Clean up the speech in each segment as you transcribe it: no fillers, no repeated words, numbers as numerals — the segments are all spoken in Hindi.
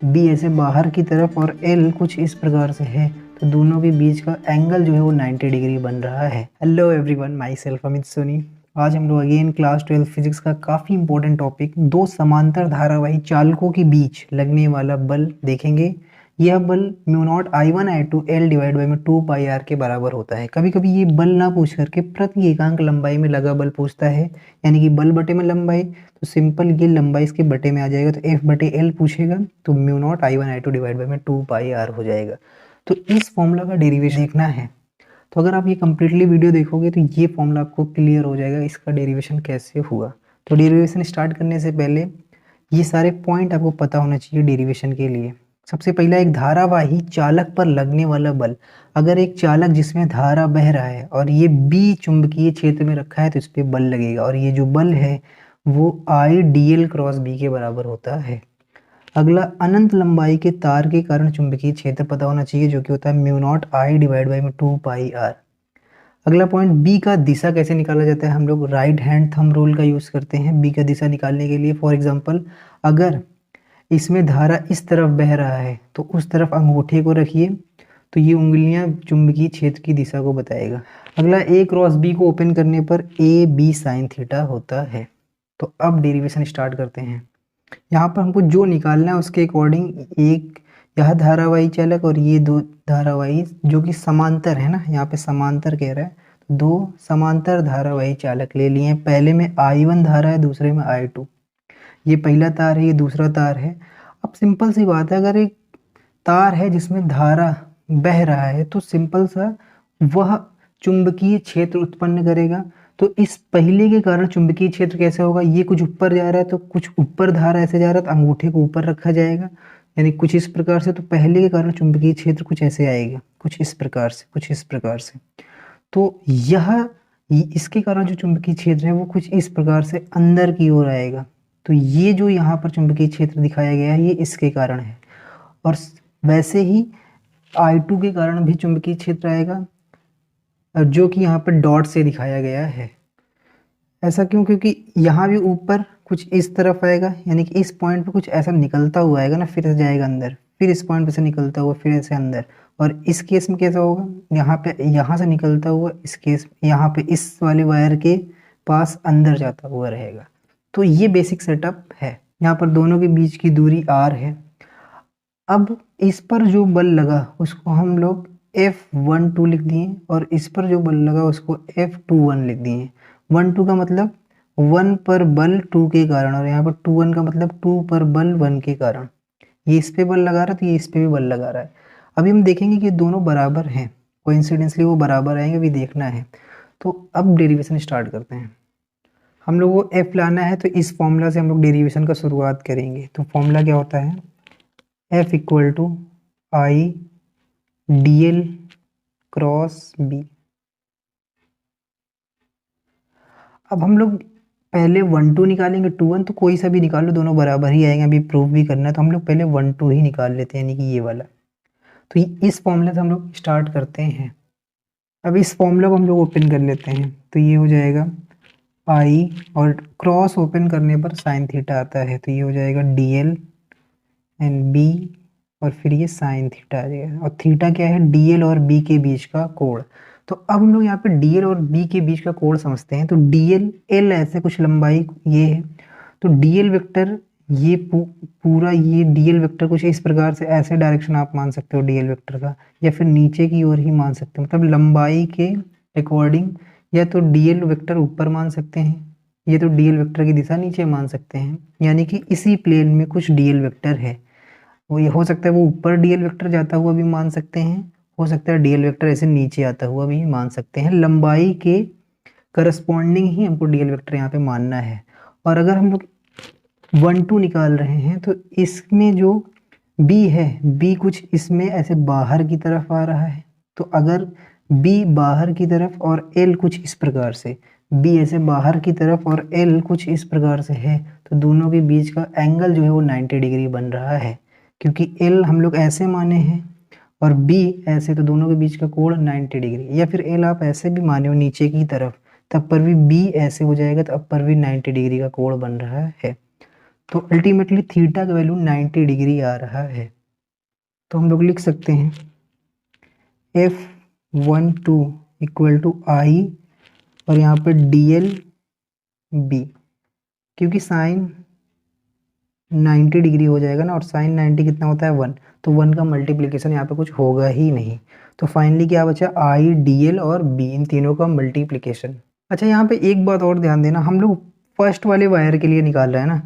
बी ऐसे बाहर की तरफ और एल कुछ इस प्रकार से है, तो दोनों के बीच का एंगल जो है वो 90 डिग्री बन रहा है। Hello everyone, myself Amit Soni. आज हम लोग अगेन क्लास 12 फिजिक्स का काफ़ी इंपॉर्टेंट टॉपिक, दो समांतर धारावाही चालकों के बीच लगने वाला बल देखेंगे। यह बल mu naught I1/2 L divide by में 2πr के बराबर होता है। कभी कभी ये बल ना पूछ करके प्रति एकांक लंबाई में लगा बल पूछता है, यानी कि बल बटे में लंबाई, तो सिंपल ये लंबाई इसके बटे में आ जाएगा, तो F/L पूछेगा तो mu naught I1/2 divide by में 2πr हो जाएगा। तो इस फॉर्मूला का डेरिवेशन देखना है, तो अगर आप ये कम्प्लीटली वीडियो देखोगे तो ये फॉर्मूला आपको क्लियर हो जाएगा इसका डेरिवेशन कैसे हुआ। तो डेरिवेशन स्टार्ट करने से पहले ये सारे पॉइंट आपको पता होना चाहिए डेरिवेशन के लिए। सबसे पहला, एक धारावाही चालक पर लगने वाला बल। अगर एक चालक जिसमें धारा बह रहा है और ये बी चुंबकीय क्षेत्र में रखा है तो इस पर बल लगेगा, और ये जो बल है वो I dl × b के बराबर होता है। अगला, अनंत लंबाई के तार के कारण चुंबकीय क्षेत्र पता होना चाहिए, जो कि होता है mu naught I divide by में 2πr। अगला पॉइंट, बी का दिशा कैसे निकाला जाता है। हम लोग राइट हैंड थंब रूल का यूज़ करते हैं बी का दिशा निकालने के लिए। फॉर एग्जांपल, अगर इसमें धारा इस तरफ बह रहा है तो उस तरफ अंगूठे को रखिए, तो ये उंगलियां चुंबकीय क्षेत्र की दिशा को बताएगा। अगला, A क्रॉस B को ओपन करने पर AB sin थीटा होता है। तो अब डेरिवेशन स्टार्ट करते हैं। यहाँ पर हमको जो निकालना है उसके अकॉर्डिंग, एक यह धारावाही चालक और ये दो धारावाही जो कि समांतर है ना, यहाँ पे समांतर कह रहा है, तो दो समांतर धारावाही चालक ले लिए। पहले में I1 धारा है, दूसरे में I2। ये पहला तार है, ये दूसरा तार है। अब सिंपल सी बात है, अगर एक तार है जिसमें धारा बह रहा है तो सिंपल सा वह चुंबकीय क्षेत्र उत्पन्न करेगा। तो इस पहले के कारण चुंबकीय क्षेत्र कैसे होगा, ये कुछ ऊपर जा रहा है तो कुछ ऊपर धारा ऐसे जा रहा है, तो अंगूठे को ऊपर रखा जाएगा, यानी कुछ इस प्रकार से। तो पहले के कारण चुंबकीय क्षेत्र कुछ ऐसे आएगा, कुछ इस प्रकार से, कुछ इस प्रकार से। तो यह इसके कारण जो चुंबकीय क्षेत्र है वो कुछ इस प्रकार से अंदर की ओर आएगा। तो ये जो यहाँ पर चुंबकीय क्षेत्र दिखाया गया है ये इसके कारण है। और वैसे ही I2 के कारण भी चुंबकीय क्षेत्र आएगा, जो कि यहाँ पर डॉट से दिखाया गया है। ऐसा क्यों? क्योंकि यहाँ भी ऊपर कुछ इस तरफ आएगा, यानी कि इस पॉइंट पे कुछ ऐसा निकलता हुआ आएगा ना, फिर जाएगा अंदर, फिर इस पॉइंट पे से निकलता हुआ फिर ऐसे अंदर। और इस केस में कैसा होगा, यहाँ पे यहाँ से निकलता हुआ इस केस यहाँ पे इस वाले वायर के पास अंदर जाता हुआ रहेगा। तो ये बेसिक सेटअप है। यहाँ पर दोनों के बीच की दूरी r है। अब इस पर जो बल लगा उसको हम लोग F12 लिख दिए, और इस पर जो बल लगा उसको F21 लिख दिए। 1-2 का मतलब 1 पर बल 2 के कारण, और यहाँ पर 2-1 का मतलब 2 पर बल 1 के कारण। ये इस पे बल लगा रहा है तो ये इस पे भी बल लगा रहा है। अभी हम देखेंगे कि दोनों बराबर हैं, कोइंसिडेंसली वो बराबर आएंगे, अभी देखना है। तो अब डेरिवेशन स्टार्ट करते हैं। हम लोग को F लाना है, तो इस फॉर्मूला से हम लोग डेरिवेशन का शुरुआत करेंगे। तो फॉर्मूला क्या होता है, F equal to I dl × b। अब हम लोग पहले 1-2 निकालेंगे, 2-1 तो कोई सा भी निकालो, दोनों बराबर ही आएंगे। अभी प्रूफ भी करना है तो हम लोग पहले 1-2 ही निकाल लेते हैं, यानी कि ये वाला। तो इस फॉर्मूले से हम लोग स्टार्ट करते हैं। अब इस फॉर्मूला को हम लोग ओपन कर लेते हैं, तो ये हो जाएगा I, और क्रॉस ओपन करने पर साइन थीटा आता है, तो ये हो जाएगा dl एंड b, और फिर ये साइन थीटा आ जाएगा। और थीटा क्या है, dl और b के बीच का कोण। तो अब हम लोग यहाँ पे dl और b के बीच का कोण समझते हैं। तो dl, l ऐसे कुछ लंबाई ये है, तो dl वेक्टर ये पूरा ये dl वेक्टर कुछ इस प्रकार से, ऐसे डायरेक्शन आप मान सकते हो dl वेक्टर का, या फिर नीचे की ओर ही मान सकते हो, मतलब लंबाई के अकॉर्डिंग। या तो dl वेक्टर ऊपर मान सकते हैं, ये तो dl वेक्टर की दिशा नीचे मान सकते हैं, यानी कि इसी प्लेन में कुछ dl वेक्टर है। वो ये हो सकता है वो ऊपर dl वेक्टर जाता हुआ भी मान सकते हैं, हो सकता है dl वेक्टर ऐसे नीचे आता हुआ भी मान सकते हैं। लंबाई के करस्पॉन्डिंग ही हमको dl वेक्टर यहाँ पे मानना है। और अगर हम लोग 1-2 निकाल रहे हैं तो इसमें जो b है, b कुछ इसमें ऐसे बाहर की तरफ आ रहा है। तो अगर b बाहर की तरफ और l कुछ इस प्रकार से, b ऐसे बाहर की तरफ और l कुछ इस प्रकार से है, तो दोनों के बीच का एंगल जो है वो 90 डिग्री बन रहा है। क्योंकि l हम लोग ऐसे माने हैं और b ऐसे, तो दोनों के बीच का कोण 90 डिग्री। या फिर l आप ऐसे भी माने हो नीचे की तरफ, तब पर भी b ऐसे हो जाएगा, तो अब पर भी 90 डिग्री का कोण बन रहा है। तो अल्टीमेटली थीटा का वैल्यू 90 डिग्री आ रहा है। तो हम लोग लिख सकते हैं F12 इक्वल टू आई और यहाँ पर DL B, क्योंकि साइन 90 डिग्री हो जाएगा ना, और साइन 90 कितना होता है 1, तो 1 का मल्टीप्लिकेशन यहाँ पे कुछ होगा ही नहीं। तो फाइनली क्या बचा, आई DL और B, इन तीनों का मल्टीप्लिकेशन। अच्छा यहाँ पे एक बात और ध्यान देना, हम लोग फर्स्ट वाले वायर के लिए निकाल रहे हैं ना,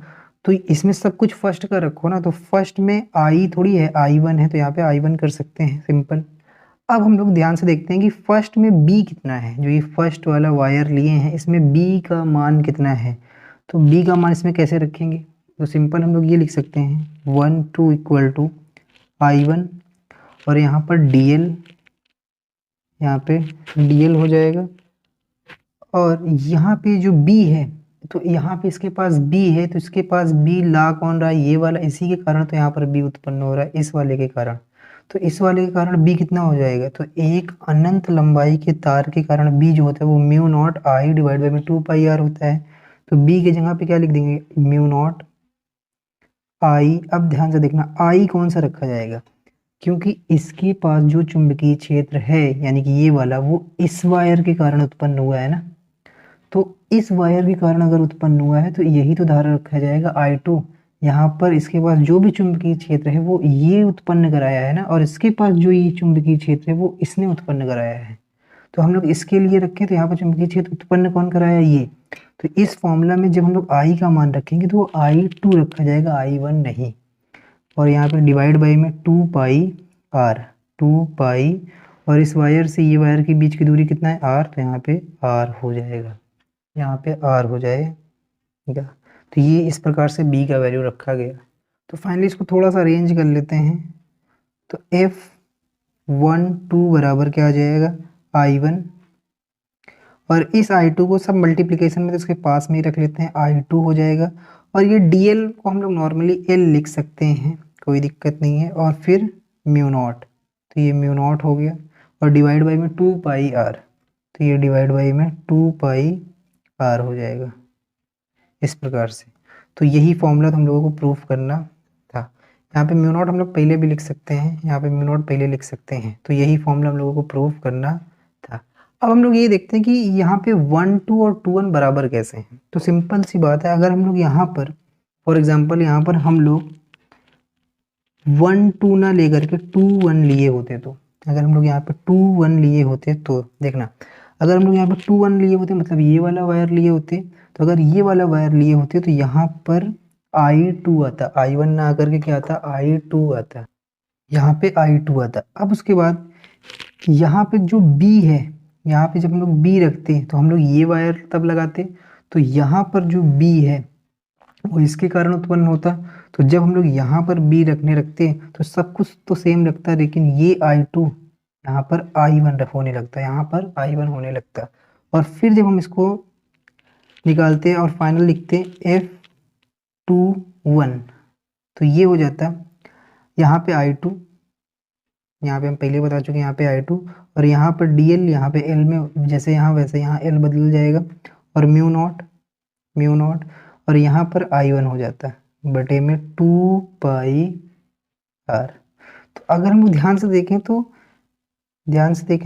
तो इसमें सब कुछ फर्स्ट का रखो ना, तो फर्स्ट में आई थोड़ी है, I1 है, तो यहाँ पे I1 कर सकते हैं सिंपल। अब हम लोग ध्यान से देखते हैं कि फर्स्ट में B कितना है, जो ये फर्स्ट वाला वायर लिए हैं इसमें B का मान कितना है। तो B का मान इसमें कैसे रखेंगे, तो सिंपल हम लोग ये लिख सकते हैं 1 2 इक्वल टू I1 और यहाँ पर DL, यहाँ पे DL हो जाएगा, और यहाँ पे जो B है, तो यहाँ पे इसके पास B है, तो इसके पास B ला कौन रहा है, ये वाला, इसी के कारण तो यहाँ पर B उत्पन्न हो रहा है, इस वाले के कारण। तो इस वाले के कारण B कितना हो जाएगा, तो एक अनंत लंबाई के तार के कारण B जो होता है वो mu naught I divide by 2 pi r होता है। तो B की जगह पे क्या लिख देंगे, म्यू नॉट आई। अब ध्यान से देखना आई कौन सा रखा जाएगा, क्योंकि इसके पास जो चुंबकीय क्षेत्र है यानी कि ये वाला, वो इस वायर के कारण उत्पन्न हुआ है ना, तो इस वायर के कारण अगर उत्पन्न हुआ है तो यही तो धारा रखा जाएगा I2। यहाँ पर इसके पास जो भी चुंबकीय क्षेत्र है वो ये उत्पन्न कराया है ना, और इसके पास जो ये चुंबकीय क्षेत्र है वो इसने उत्पन्न कराया है। तो हम लोग इसके लिए रखें तो यहाँ पर चुंबकीय क्षेत्र उत्पन्न कौन कराया, ये। तो इस फॉर्मूला में जब हम लोग I का मान रखेंगे तो वो I2 रखा जाएगा, I1 नहीं। और यहाँ पे डिवाइड बाई में 2 पाई आर, 2 पाई, और इस वायर से ये वायर के बीच की दूरी कितना है R, तो यहाँ पे R हो जाएगा, यहाँ पे R हो जाएगा। तो ये इस प्रकार से B का वैल्यू रखा गया। तो फाइनली इसको थोड़ा सा अरेंज कर लेते हैं, तो F12 बराबर क्या आ जाएगा, I1, और इस I2 को सब मल्टीप्लिकेशन में तो इसके पास में ही रख लेते हैं, I2 हो जाएगा। और ये DL को हम लोग नॉर्मली L लिख सकते हैं, कोई दिक्कत नहीं है, और फिर म्यू नॉट, तो ये म्यू नॉट हो गया, और डिवाइड बाई में 2 पाई आर, तो ये डिवाइड बाई में 2 पाई आर हो जाएगा इस प्रकार से। तो यही फॉर्मूला हम लोगों को प्रूफ करना था। यहाँ पे म्यू नॉट हम लोग पहले भी लिख सकते हैं, यहाँ पे म्यू नॉट पहले लिख सकते हैं, तो यही फॉर्मूला हम लोगों को प्रूफ करना था। अब हम लोग ये देखते हैं कि यहाँ पे 1 2 और 2 1 बराबर कैसे हैं। तो सिंपल सी बात है, अगर हम लोग यहाँ पर फॉर एग्जाम्पल यहाँ पर हम लोग 1 2 ना लेकर के 2 1 लिए होते, तो अगर हम लोग यहाँ पे 2 1 लिए होते, तो देखना अगर हम लोग यहाँ पे 2 1 लिए होते मतलब ये वाला वायर लिए होते, तो अगर ये वाला वायर लिए होते तो यहाँ पर I2 आता, I1 ना आकर के क्या आता, I2 आता, यहाँ पे I2 आता। अब उसके बाद यहाँ पे जो B है, यहाँ पे जब हम लोग B रखते हैं तो हम लोग ये वायर तब लगाते, तो यहाँ पर जो B है वो इसके कारण उत्पन्न होता। तो जब हम लोग यहाँ पर B रखने रखते हैं तो सब कुछ तो सेम रखता है, लेकिन ये I2 यहाँ पर I1 होने लगता है, यहाँ पर I1 होने लगता है। और फिर जब हम इसको निकालते हैं और फाइनल लिखते हैं F21, तो ये हो जाता यहाँ पे I2, यहाँ पे हम पहले बता चुके हैं यहाँ पे I2, और यहाँ पर DL, यहाँ पे L में जैसे यहाँ वैसे यहाँ L बदल जाएगा, और म्यू नॉट, और यहाँ पर I1 हो जाता है बटे में 2 पाई आर। तो अगर हम ध्यान से देखें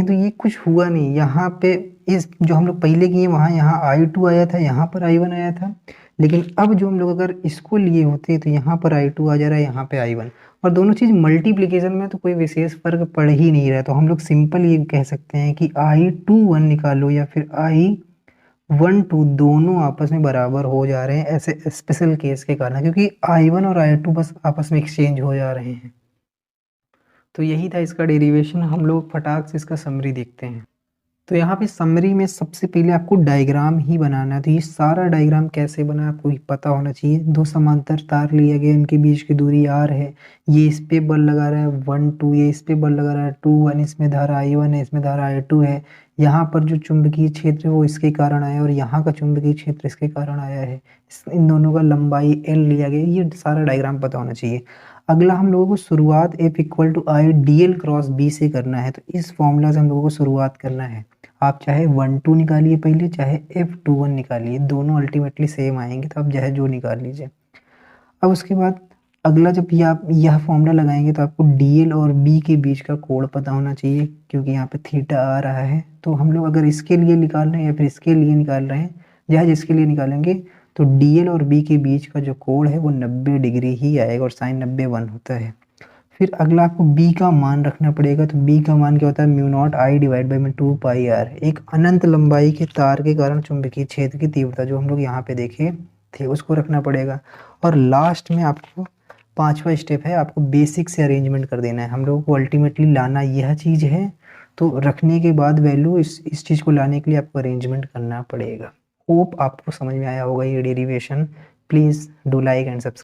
तो ये कुछ हुआ नहीं, यहाँ पे इस जो हम लोग पहले किए वहाँ यहाँ I2 आया था, यहाँ पर I1 आया था, लेकिन अब जो हम लोग अगर इसको लिए होते तो यहाँ पर I2 आ जा रहा है, यहाँ पे I1, और दोनों चीज़ मल्टीप्लिकेशन में तो कोई विशेष फर्क पड़ ही नहीं रहा। तो हम लोग सिंपल ये कह सकते हैं कि I21 निकालो या फिर I12 दोनों आपस में बराबर हो जा रहे हैं ऐसे स्पेशल केस के कारण, क्योंकि I1 और I2 बस आपस में एक्सचेंज हो जा रहे हैं। तो यही था इसका डेरिवेशन। हम लोग फटाक से इसका समरी देखते हैं। तो यहाँ पे समरी में सबसे पहले आपको डायग्राम ही बनाना है। तो ये सारा डायग्राम कैसे बना आपको पता होना चाहिए। दो समांतर तार लिए गए, इनके बीच की दूरी r है, ये इस पे बल लगा रहा है 1 2, ये इस पे बल लगा रहा है 2 1, इसमें धारा I1 है, इसमें धारा I2 है। यहाँ पर जो चुंबकीय क्षेत्र है वो इसके कारण आया और यहाँ का चुंबकीय क्षेत्र इसके कारण आया है। इन दोनों का लंबाई L लिया गया। ये सारा डायग्राम पता होना चाहिए। अगला हम लोगों को शुरुआत F equal to I DL cross B से करना है। तो इस फॉर्मूला से हम लोगों को शुरुआत करना है। आप चाहे 1 2 निकालिए पहले, चाहे F21 निकालिए, दोनों अल्टीमेटली सेम आएंगे, तो आप चाहे जो निकाल लीजिए। अब उसके बाद अगला जब ये आप यह फॉर्मूला लगाएंगे तो आपको DL और B के बीच का कोण पता होना चाहिए, क्योंकि यहाँ पे थीटा आ रहा है। तो हम लोग अगर इसके लिए निकाल रहे हैं या फिर इसके लिए निकाल रहे हैं, या जिसके लिए निकालेंगे, तो DL और B के बीच का जो कोण है वो 90 डिग्री ही आएगा और साइन 90 1 होता है। फिर अगला आपको B का मान रखना पड़ेगा। तो B का मान क्या होता है, mu naught I divide by में 2 पाई आर। एक अनंत लंबाई के तार के कारण चुंबकीय क्षेत्र की तीव्रता जो हम लोग यहाँ पे देखे थे उसको रखना पड़ेगा। और लास्ट में आपको 5वां स्टेप है, आपको बेसिक से अरेंजमेंट कर देना है। हम लोगों को अल्टीमेटली लाना यह चीज़ है, तो रखने के बाद वैल्यू इस चीज़ को लाने के लिए आपको अरेंजमेंट करना पड़ेगा। होप आपको समझ में आया होगा ये derivation. Please do like and subscribe.